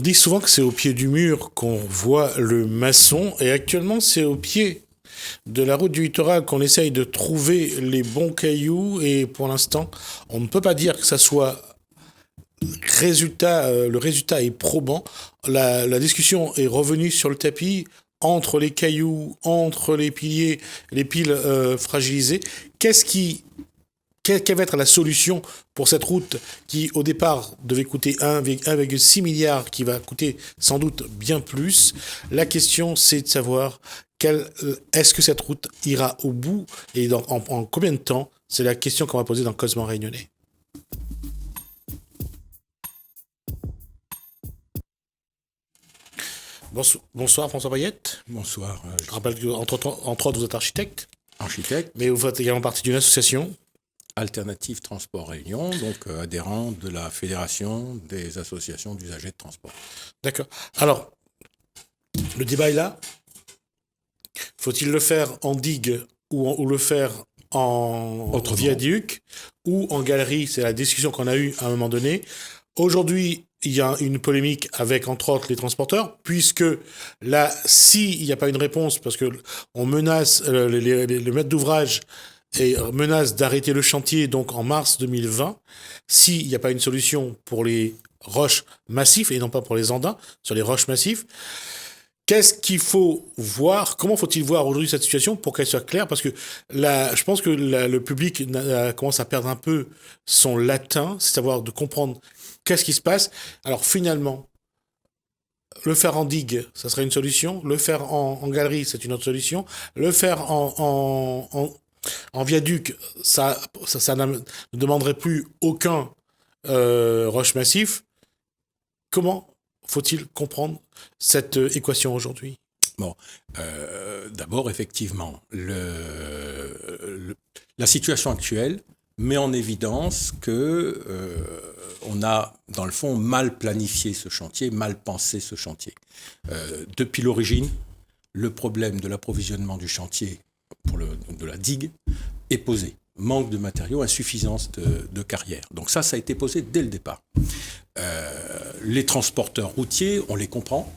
dit souvent que c'est au pied du mur qu'on voit le maçon, et actuellement c'est au pied de la route du littoral qu'on essaye de trouver les bons cailloux, et pour l'instant, on ne peut pas dire que ça soit le résultat est probant. La discussion est revenue sur le tapis entre les cailloux, entre les piliers, les piles fragilisées. Quelle va être la solution pour cette route qui, au départ, devait coûter 1,6 milliard, qui va coûter sans doute bien plus? La question, c'est de savoir est-ce que cette route ira au bout et en combien de temps? C'est la question qu'on va poser dans Causement Réunionnais. Bonsoir François Payette. Bonsoir. Je rappelle qu'entre autres, vous êtes architecte. Architecte. Mais vous faites également partie d'une association. Alternative Transport Réunion, donc adhérent de la Fédération des associations d'usagers de transport. D'accord. Alors, le débat est là. Faut-il le faire en digue ou le faire en viaduc ou en galerie? C'est la discussion qu'on a eue à un moment donné. Aujourd'hui, il y a une polémique avec, entre autres, les transporteurs, puisque là, s'il n'y a pas une réponse, parce qu'on menace le maître d'ouvrage et menace d'arrêter le chantier donc en mars 2020, s'il n'y a pas une solution pour les roches massifs et non pas pour les andins, sur les roches massifs, qu'est-ce qu'il faut voir? Comment faut-il voir aujourd'hui cette situation pour qu'elle soit claire? Parce que je pense que le public commence à perdre un peu son latin, c'est-à-dire de comprendre qu'est-ce qui se passe. Alors finalement, le faire en digue, ça serait une solution. Le faire en galerie, c'est une autre solution. Le faire en viaduc, ça ne demanderait plus aucun roche massif. Comment faut-il comprendre cette équation aujourd'hui? Bon, d'abord, effectivement, la situation actuelle met en évidence que on a, dans le fond, mal planifié ce chantier, mal pensé ce chantier. Depuis l'origine, le problème de l'approvisionnement du chantier de la digue est posé. Manque de matériaux, insuffisance de carrières. Donc ça a été posé dès le départ. Les transporteurs routiers, on les comprend.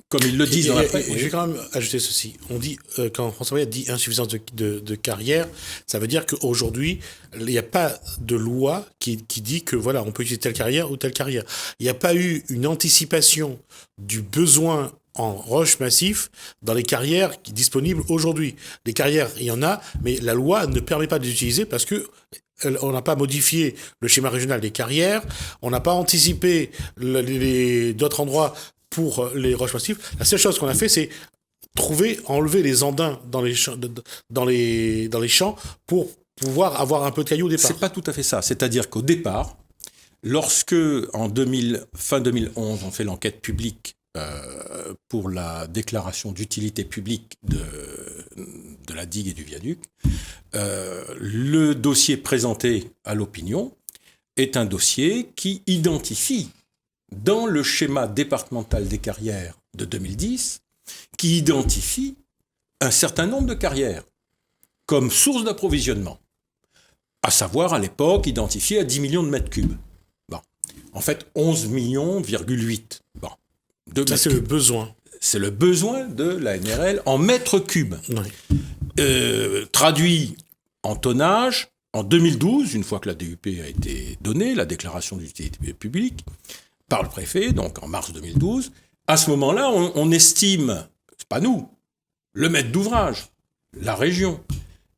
Comme ils le disent dans la presse. Je vais quand même ajouter ceci. On dit, quand François Payette dit insuffisance de carrière, ça veut dire qu'aujourd'hui, il n'y a pas de loi qui dit que voilà, on peut utiliser telle carrière ou telle carrière. Il n'y a pas eu une anticipation du besoin en roche massif dans les carrières disponibles aujourd'hui. Les carrières, il y en a, mais la loi ne permet pas de les utiliser parce que on n'a pas modifié le schéma régional des carrières, on n'a pas anticipé d'autres endroits pour les roches massives. La seule chose qu'on a fait, c'est enlever les andins dans les champs pour pouvoir avoir un peu de cailloux au départ. C'est pas tout à fait ça. C'est-à-dire qu'au départ, lorsque, fin 2011, on fait l'enquête publique pour la déclaration d'utilité publique de la digue et du viaduc, le dossier présenté à l'opinion est un dossier qui identifie dans le schéma départemental des carrières de 2010, qui identifie un certain nombre de carrières comme source d'approvisionnement, à savoir à l'époque identifié à 10 millions de mètres cubes. Bon. En fait, 11,8 millions. Bon. Ça, c'est le besoin. C'est le besoin de la NRL en mètres cubes. Oui. Traduit en tonnage, en 2012, une fois que la DUP a été donnée, la déclaration d'utilité publique, par le préfet, donc en mars 2012, à ce moment-là, on estime, c'est pas nous, le maître d'ouvrage, la région,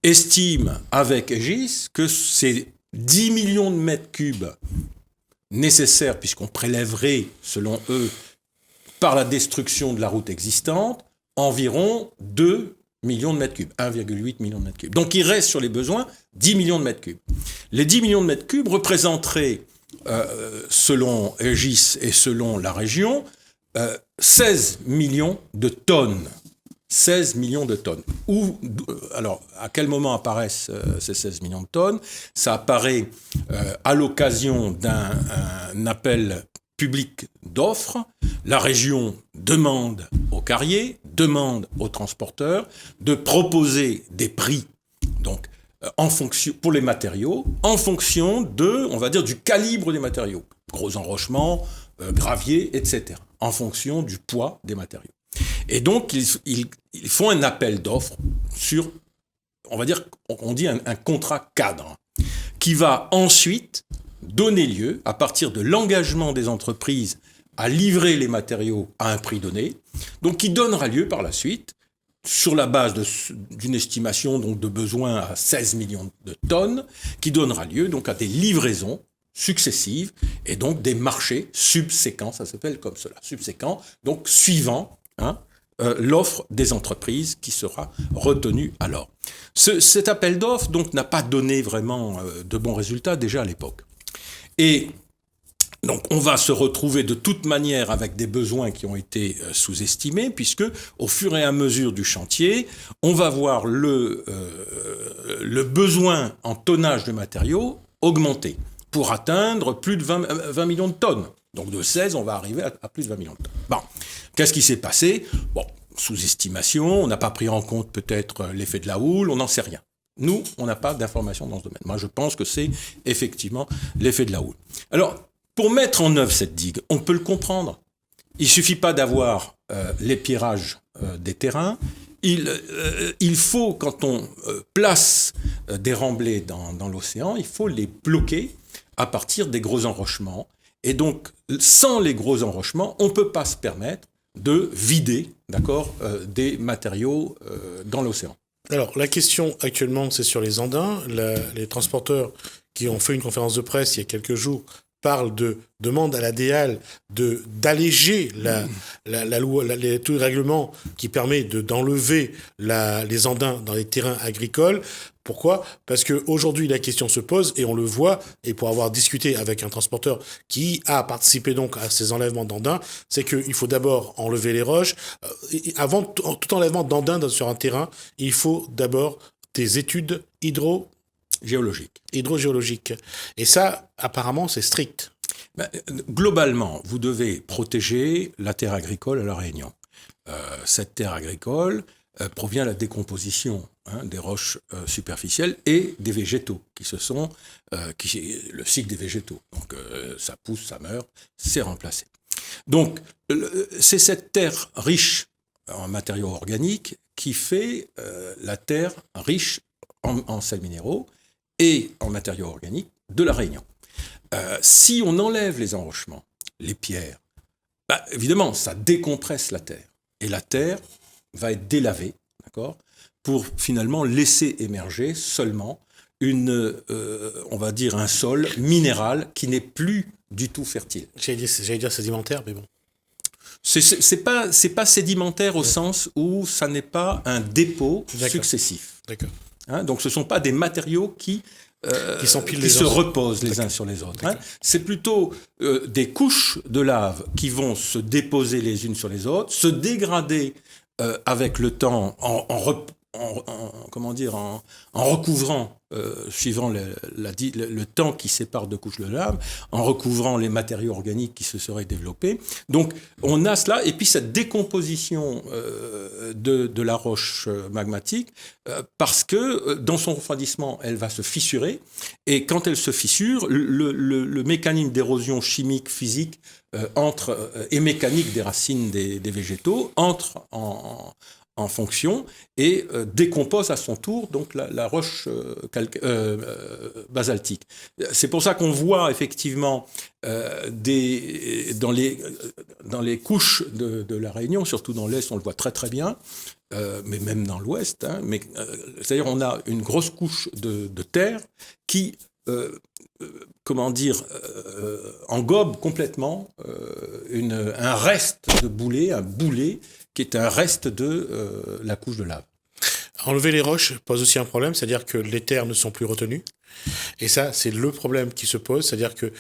estime avec Aegis que ces 10 millions de mètres cubes nécessaires, puisqu'on prélèverait, selon eux, par la destruction de la route existante, environ 2 millions de mètres cubes, 1,8 million de mètres cubes. Donc il reste sur les besoins 10 millions de mètres cubes. Les 10 millions de mètres cubes représenteraient, selon Aegis et selon la région, 16 millions de tonnes. 16 millions de tonnes. Alors, à quel moment apparaissent ces 16 millions de tonnes? Ça apparaît à l'occasion d'un appel public d'offres. La région demande aux carriers, demande aux transporteurs de proposer des prix, donc en fonction, pour les matériaux, en fonction on va dire, du calibre des matériaux. gros enrochements, graviers, etc., en fonction du poids des matériaux. Et donc, ils font un appel d'offres sur, on va dire, on dit un contrat cadre, qui va ensuite donner lieu, à partir de l'engagement des entreprises à livrer les matériaux à un prix donné, donc qui donnera lieu par la suite, sur la base d'une estimation donc, de besoin à 16 millions de tonnes, qui donnera lieu donc à des livraisons successives et donc des marchés subséquents, ça s'appelle comme cela, subséquents, donc suivant l'offre des entreprises qui sera retenue alors. Cet appel d'offres donc n'a pas donné vraiment de bons résultats déjà à l'époque. Et donc on va se retrouver de toute manière avec des besoins qui ont été sous-estimés, puisque au fur et à mesure du chantier, on va voir le besoin en tonnage de matériaux augmenter pour atteindre plus de 20 millions de tonnes. Donc de 16, on va arriver à plus de 20 millions de tonnes. Bon, qu'est-ce qui s'est passé ? Bon, sous-estimation, on n'a pas pris en compte peut-être l'effet de la houle, on n'en sait rien. Nous, on n'a pas d'informations dans ce domaine. Moi, je pense que c'est effectivement l'effet de la houle. Alors, pour mettre en œuvre cette digue, on peut le comprendre. Il ne suffit pas d'avoir l'épiérage des terrains. Il faut, quand on place des remblais dans l'océan, il faut les bloquer à partir des gros enrochements. Et donc, sans les gros enrochements, on ne peut pas se permettre de vider, des matériaux dans l'océan. Alors, la question actuellement, c'est sur les Andins. Les transporteurs qui ont fait une conférence de presse il y a quelques jours parlent demandent à la DEAL d'alléger la loi, tout le règlement qui permet d'enlever les Andins dans les terrains agricoles. Pourquoi ? Parce qu'aujourd'hui, la question se pose, et on le voit, et pour avoir discuté avec un transporteur qui a participé donc à ces enlèvements d'Andins, c'est qu'il faut d'abord enlever les roches. Avant tout enlèvement d'Andins sur un terrain, il faut d'abord des études hydrogéologiques. Et ça, apparemment, c'est strict. Globalement, vous devez protéger la terre agricole à La Réunion. Cette terre agricole provient de la décomposition des roches superficielles et des végétaux, le cycle des végétaux. Donc ça pousse, ça meurt, c'est remplacé. Donc c'est cette terre riche en matériaux organiques qui fait la terre riche en sels minéraux et en matériaux organiques de La Réunion. Si on enlève les enrochements, les pierres, évidemment, ça décompresse la terre. Et la terre va être délavée, pour finalement laisser émerger seulement on va dire un sol minéral qui n'est plus du tout fertile. J'allais dire sédimentaire, mais bon. C'est pas sédimentaire au sens où ça n'est pas un dépôt successif. D'accord. Donc ce ne sont pas des matériaux qui se reposent les uns sur les autres. C'est plutôt des couches de lave qui vont se déposer les unes sur les autres, se dégrader avec le temps en recouvrant, suivant le temps qui sépare deux couches de lave, en recouvrant les matériaux organiques qui se seraient développés. Donc on a cela, et puis cette décomposition de la roche magmatique, parce que dans son refroidissement, elle va se fissurer, et quand elle se fissure, le mécanisme d'érosion chimique, physique, et mécanique des racines des végétaux entre en fonction et décompose à son tour donc la roche basaltique. C'est pour ça qu'on voit effectivement dans les couches de La Réunion, surtout dans l'Est, on le voit très très bien, mais même dans l'Ouest, c'est-à-dire on a une grosse couche de terre qui engobe complètement un reste de boulet, un boulet qui est un reste de la couche de lave. Enlever les roches pose aussi un problème, c'est-à-dire que les terres ne sont plus retenues. Et ça, c'est le problème qui se pose, c'est-à-dire que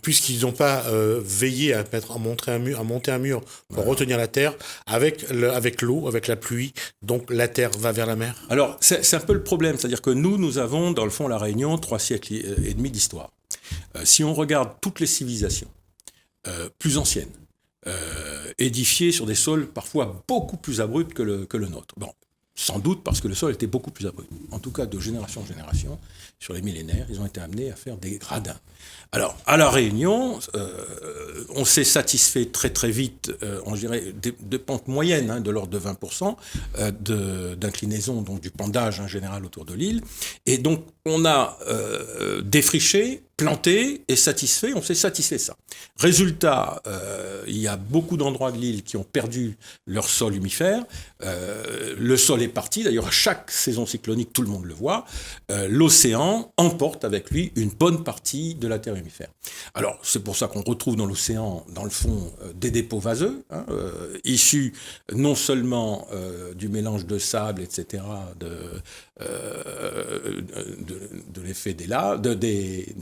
puisqu'ils n'ont pas veillé à monter un mur pour retenir la terre, avec l'eau, avec la pluie, donc la terre va vers la mer. Alors, c'est un peu le problème, c'est-à-dire que nous avons, dans le fond, La Réunion, 3 siècles et demi d'histoire. Si on regarde toutes les civilisations plus anciennes, édifiées sur des sols parfois beaucoup plus abrupts que le nôtre. Bon, Sans doute parce que le sol était beaucoup plus abruti. En tout cas, de génération en génération, sur les millénaires, ils ont été amenés à faire des gradins. Alors, à La Réunion, on s'est satisfait très très vite, on dirait, de pentes moyennes de l'ordre de 20%, d'inclinaison, donc du pendage en général autour de l'île. Et donc, on a défriché, planté et satisfait, on s'est satisfait ça. Résultat, il y a beaucoup d'endroits de l'île qui ont perdu leur sol humifère. Le sol est parti, d'ailleurs à chaque saison cyclonique, tout le monde le voit. L'océan emporte avec lui une bonne partie de la terre humifère. Alors, c'est pour ça qu'on retrouve dans l'océan, dans le fond, des dépôts vaseux, issus non seulement du mélange de sable, etc., de l'effet des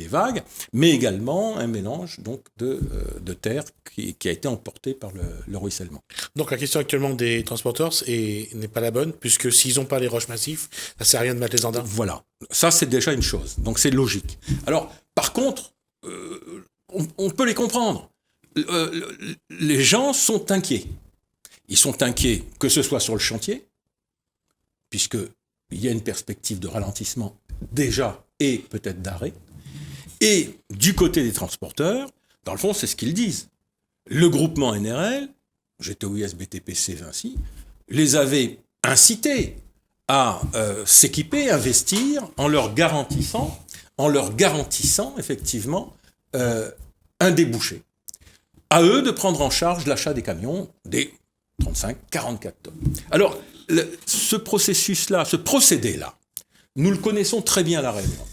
vagues, mais également un mélange donc de terre qui a été emporté par le ruissellement. Donc la question actuellement des transporteurs n'est pas la bonne, puisque s'ils n'ont pas les roches massifs, ça ne sert à rien de mettre les andins. Voilà, ça c'est déjà une chose, donc c'est logique. Alors, par contre, on peut les comprendre. Les gens sont inquiets. Ils sont inquiets que ce soit sur le chantier, puisqu'il y a une perspective de ralentissement déjà et peut-être d'arrêt. Et du côté des transporteurs, dans le fond, c'est ce qu'ils disent. Le groupement NRL, GTOI, SBTPC, Vinci, les avait incités à s'équiper, investir, en leur garantissant effectivement un débouché. À eux de prendre en charge l'achat des camions des 35-44 tonnes. Alors, ce processus-là, ce procédé-là, nous le connaissons très bien à La Réunion.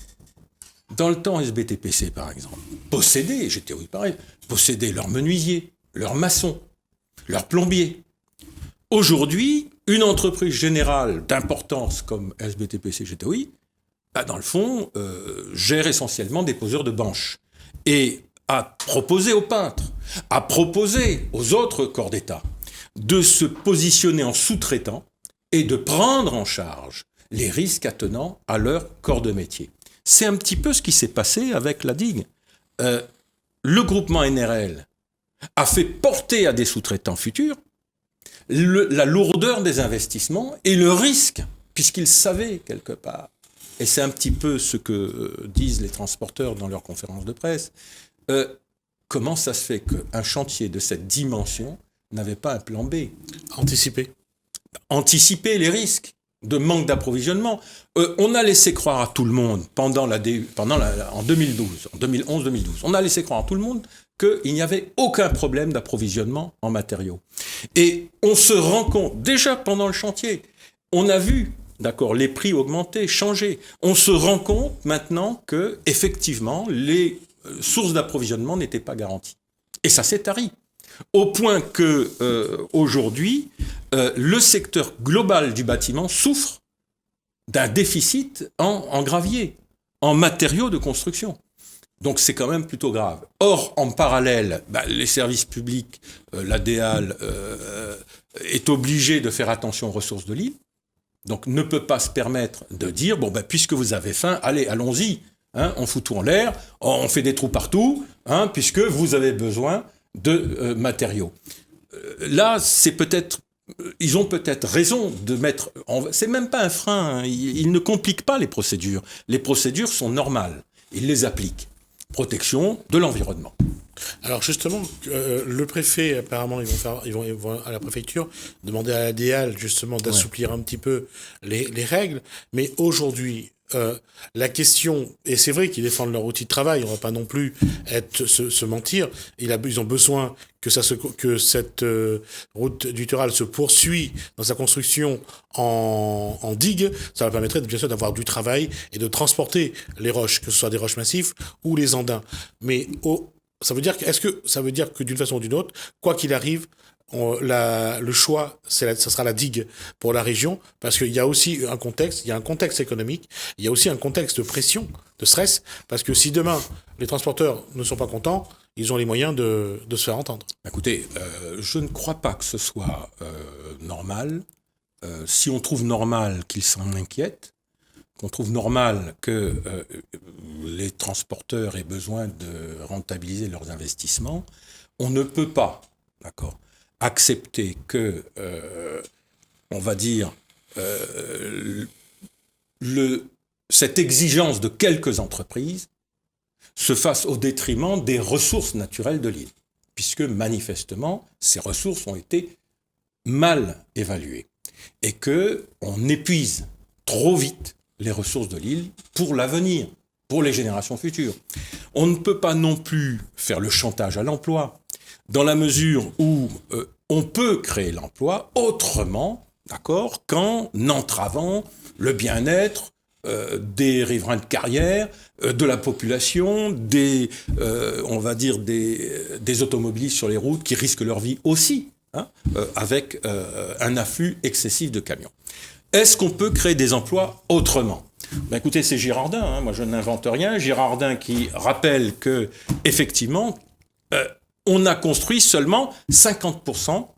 Dans le temps SBTPC, par exemple, possédaient, GTOI pareil, possédaient leurs menuisiers, leurs maçons, leurs plombiers. Aujourd'hui, une entreprise générale d'importance comme SBTPC, GTOI, dans le fond, gère essentiellement des poseurs de banches. Et a proposé aux peintres, a proposé aux autres corps d'État de se positionner en sous-traitant et de prendre en charge les risques attenants à leur corps de métier. C'est un petit peu ce qui s'est passé avec la digue. Le groupement NRL a fait porter à des sous-traitants futurs la lourdeur des investissements et le risque, puisqu'ils savaient quelque part, et c'est un petit peu ce que disent les transporteurs dans leurs conférences de presse, comment ça se fait qu'un chantier de cette dimension n'avait pas un plan B ? Anticiper les risques de manque d'approvisionnement. On a laissé croire à tout le monde en 2011-2012, on a laissé croire à tout le monde qu'il n'y avait aucun problème d'approvisionnement en matériaux. Et on se rend compte, déjà pendant le chantier, on a vu, d'accord, les prix augmenter, changer. On se rend compte maintenant que, effectivement, les sources d'approvisionnement n'étaient pas garanties. Et ça s'est tari. Au point que aujourd'hui, le secteur global du bâtiment souffre d'un déficit en gravier, en matériaux de construction. Donc c'est quand même plutôt grave. Or, en parallèle, les services publics, l'ADEAL est obligé de faire attention aux ressources de l'île, donc ne peut pas se permettre de dire, puisque vous avez faim, allons-y, on fout tout en l'air, on fait des trous partout, puisque vous avez besoin de matériaux. Là, ils ont peut-être raison de mettre... C'est même pas un frein, ils ne compliquent pas les procédures. Les procédures sont normales, ils les appliquent. Protection de l'environnement. Alors justement, le préfet, apparemment, ils vont à la préfecture demander à la DEAL justement d'assouplir un petit peu les règles, mais aujourd'hui... la question, et c'est vrai qu'ils défendent leur outil de travail, on va pas non plus se mentir, ils ont besoin que cette route du littoral se poursuit dans sa construction en digue, ça va permettre bien sûr d'avoir du travail et de transporter les roches, que ce soit des roches massives ou les andins. Mais est-ce que ça veut dire que d'une façon ou d'une autre, quoi qu'il arrive, le choix, ça sera la digue pour la région, parce qu'il y a aussi un contexte économique, il y a aussi un contexte de pression, de stress, parce que si demain les transporteurs ne sont pas contents, ils ont les moyens de se faire entendre. Écoutez, je ne crois pas que ce soit normal. Si on trouve normal qu'ils s'en inquiètent, qu'on trouve normal que les transporteurs aient besoin de rentabiliser leurs investissements, on ne peut pas, d'accord, accepter que, on va dire, cette exigence de quelques entreprises se fasse au détriment des ressources naturelles de l'île, puisque manifestement, ces ressources ont été mal évaluées et qu'on épuise trop vite les ressources de l'île pour l'avenir, pour les générations futures. On ne peut pas non plus faire le chantage à l'emploi, dans la mesure où on peut créer l'emploi autrement, d'accord, qu'en entravant le bien-être des riverains de carrière, de la population, on va dire des automobilistes sur les routes qui risquent leur vie aussi, avec un afflux excessif de camions. Est-ce qu'on peut créer des emplois autrement ? Ben écoutez, c'est Girardin, moi je n'invente rien. Girardin qui rappelle que effectivement, on a construit seulement 50%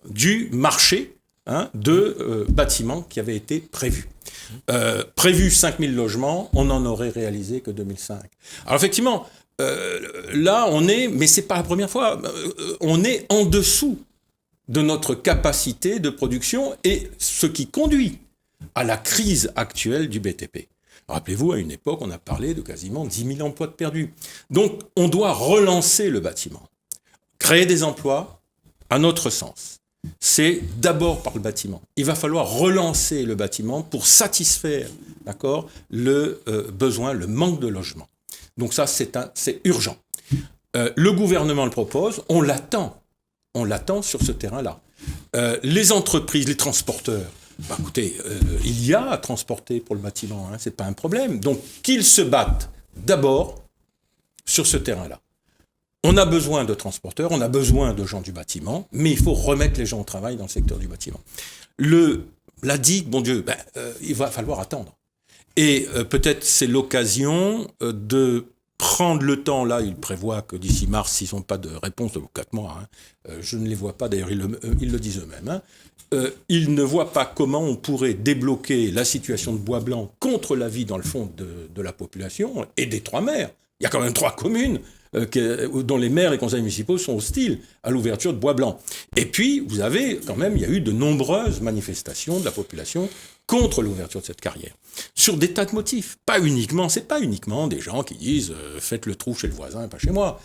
du marché de bâtiments qui avait été prévu. Prévu 5000 logements, on n'en aurait réalisé que 2005. Alors effectivement, là on est, mais c'est pas la première fois, on est en dessous de notre capacité de production et ce qui conduit à la crise actuelle du BTP. Rappelez-vous, à une époque, on a parlé de quasiment 10 000 emplois de perdus. Donc, on doit relancer le bâtiment. Créer des emplois, à notre sens, c'est d'abord par le bâtiment. Il va falloir relancer le bâtiment pour satisfaire, d'accord, le besoin, le manque de logement. Donc ça, c'est urgent. Le gouvernement le propose, on l'attend sur ce terrain-là. Les entreprises, les transporteurs, écoutez, il y a à transporter pour le bâtiment, c'est pas un problème. Donc qu'ils se battent d'abord sur ce terrain-là. On a besoin de transporteurs, on a besoin de gens du bâtiment, mais il faut remettre les gens au travail dans le secteur du bâtiment. La digue, bon Dieu, il va falloir attendre. Et peut-être c'est l'occasion de prendre le temps, là, il prévoit que d'ici mars, s'ils n'ont pas de réponse de 4 mois, je ne les vois pas, d'ailleurs ils le disent eux-mêmes, ils ne voient pas comment on pourrait débloquer la situation de Bois-Blanc contre l'avis, dans le fond, de la population et des 3 maires. Il y a quand même 3 communes dont les maires et conseils municipaux sont hostiles à l'ouverture de Bois-Blanc. Et puis, vous avez quand même, il y a eu de nombreuses manifestations de la population contre l'ouverture de cette carrière. Sur des tas de motifs. C'est pas uniquement des gens qui disent faites le trou chez le voisin, pas chez moi.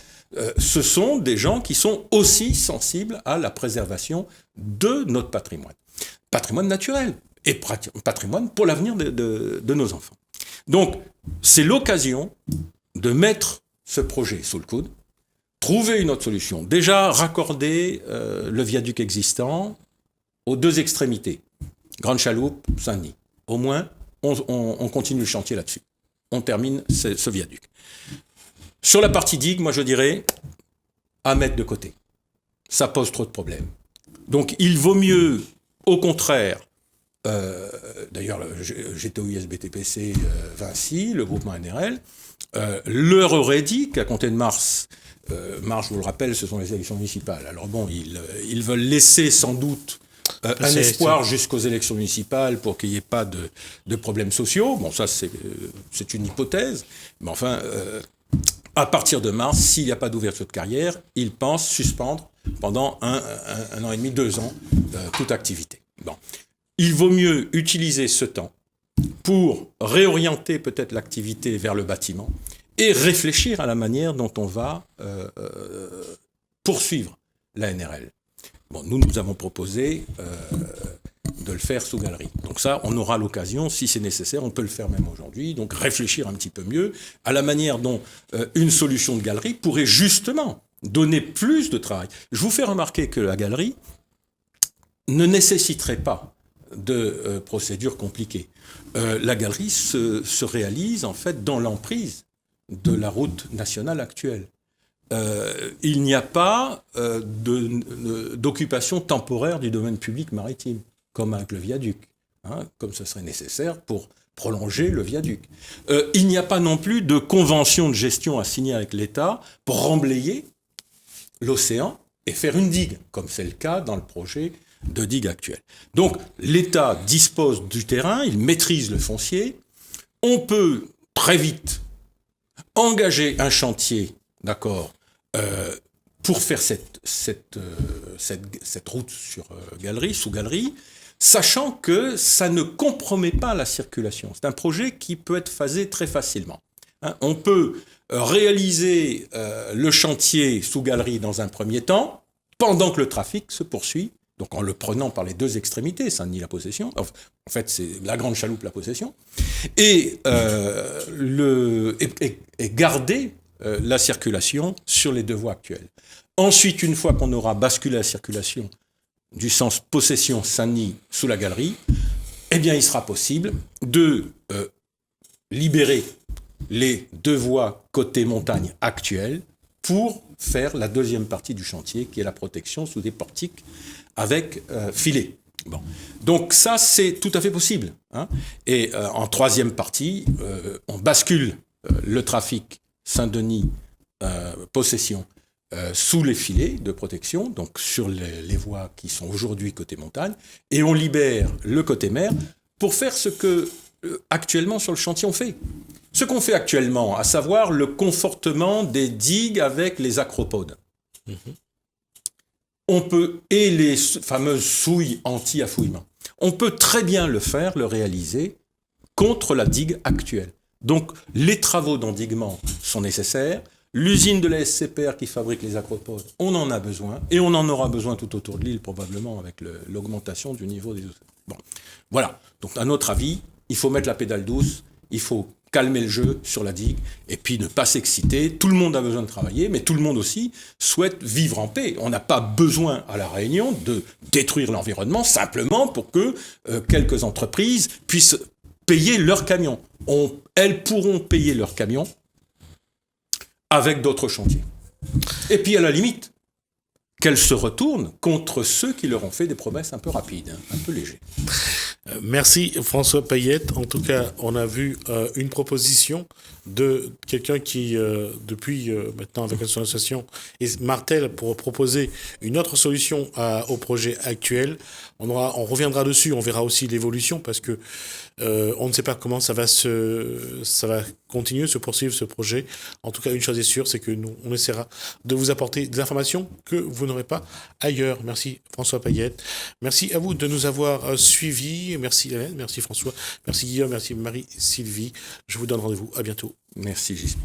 Ce sont des gens qui sont aussi sensibles à la préservation de notre patrimoine. Patrimoine naturel et patrimoine pour l'avenir de nos enfants. Donc, c'est l'occasion de mettre ce projet sous le coude, trouver une autre solution. Déjà, raccorder le viaduc existant aux 2 extrémités. Grande Chaloupe, Saint-Denis. Au moins, on continue le chantier là-dessus. On termine ce viaduc. Sur la partie digue, moi je dirais à mettre de côté. Ça pose trop de problèmes. Donc il vaut mieux, au contraire, d'ailleurs j'étais au ISBTPC Vinci, le groupement NRL, leur aurait dit qu'à compter de mars, je vous le rappelle, ce sont les élections municipales. Alors bon, ils veulent laisser sans doute un espoir jusqu'aux élections municipales pour qu'il n'y ait pas de problèmes sociaux. Bon, ça, c'est une hypothèse. Mais enfin, à partir de mars, s'il n'y a pas d'ouverture de carrière, ils pensent suspendre pendant un an et demi, 2 ans, toute activité. Bon. Il vaut mieux utiliser ce temps pour réorienter peut-être l'activité vers le bâtiment et réfléchir à la manière dont on va poursuivre la NRL. Bon, nous avons proposé de le faire sous galerie. Donc ça, on aura l'occasion, si c'est nécessaire, on peut le faire même aujourd'hui, donc réfléchir un petit peu mieux à la manière dont une solution de galerie pourrait justement donner plus de travail. Je vous fais remarquer que la galerie ne nécessiterait pas de procédures compliquées. La galerie se réalise en fait dans l'emprise de la route nationale actuelle. Il n'y a pas d'occupation temporaire du domaine public maritime, comme avec le viaduc, comme ce serait nécessaire pour prolonger le viaduc. Il n'y a pas non plus de convention de gestion à signer avec l'État pour remblayer l'océan et faire une digue, comme c'est le cas dans le projet de digue actuel. Donc l'État dispose du terrain, il maîtrise le foncier, on peut très vite engager un chantier, d'accord, pour faire cette route sur galerie, sous galerie, sachant que ça ne compromet pas la circulation. C'est un projet qui peut être phasé très facilement. On peut réaliser le chantier sous galerie dans un premier temps, pendant que le trafic se poursuit, donc en le prenant par les deux extrémités, Saint-Denis la Possession, en fait c'est la Grande Chaloupe la Possession, et garder la circulation sur les deux voies actuelles. Ensuite, une fois qu'on aura basculé la circulation du sens Possession Saint-Denis sous la galerie, eh bien il sera possible de libérer les deux voies côté montagne actuelles pour faire la deuxième partie du chantier, qui est la protection sous des portiques avec filets. Bon. Donc ça, c'est tout à fait possible. Et en troisième partie, on bascule le trafic Saint-Denis, Possession, sous les filets de protection, donc sur les voies qui sont aujourd'hui côté montagne, et on libère le côté mer pour faire ce que actuellement sur le chantier on fait. Ce qu'on fait actuellement, à savoir le confortement des digues avec les acropodes. On peut, et les fameuses souilles anti-affouillement. On peut très bien le faire, le réaliser, contre la digue actuelle. Donc, les travaux d'endiguement sont nécessaires. L'usine de la SCPR qui fabrique les acropodes, on en a besoin, et on en aura besoin tout autour de l'île, probablement, avec l'augmentation du niveau des eaux. Bon, voilà. Donc, à notre avis, il faut mettre la pédale douce, il faut calmer le jeu sur la digue, et puis ne pas s'exciter. Tout le monde a besoin de travailler, mais tout le monde aussi souhaite vivre en paix. On n'a pas besoin, à La Réunion, de détruire l'environnement simplement pour que quelques entreprises puissent payer leurs camions. Elles pourront payer leurs camions avec d'autres chantiers. Et puis, à la limite, qu'elles se retournent contre ceux qui leur ont fait des promesses un peu rapides, un peu légères. Merci François Payette. En tout cas, on a vu une proposition de quelqu'un qui, depuis maintenant avec son association, martèle pour proposer une autre solution au projet actuel. On reviendra dessus, on verra aussi l'évolution parce que on ne sait pas comment ça va continuer, se poursuivre ce projet. En tout cas, une chose est sûre, c'est que nous, on essaiera de vous apporter des informations que vous n'aurez pas ailleurs. Merci François Payette. Merci à vous de nous avoir suivis. Merci Hélène, merci François, merci Guillaume, merci Marie-Sylvie. Je vous donne rendez-vous. À bientôt. Merci Gisèle.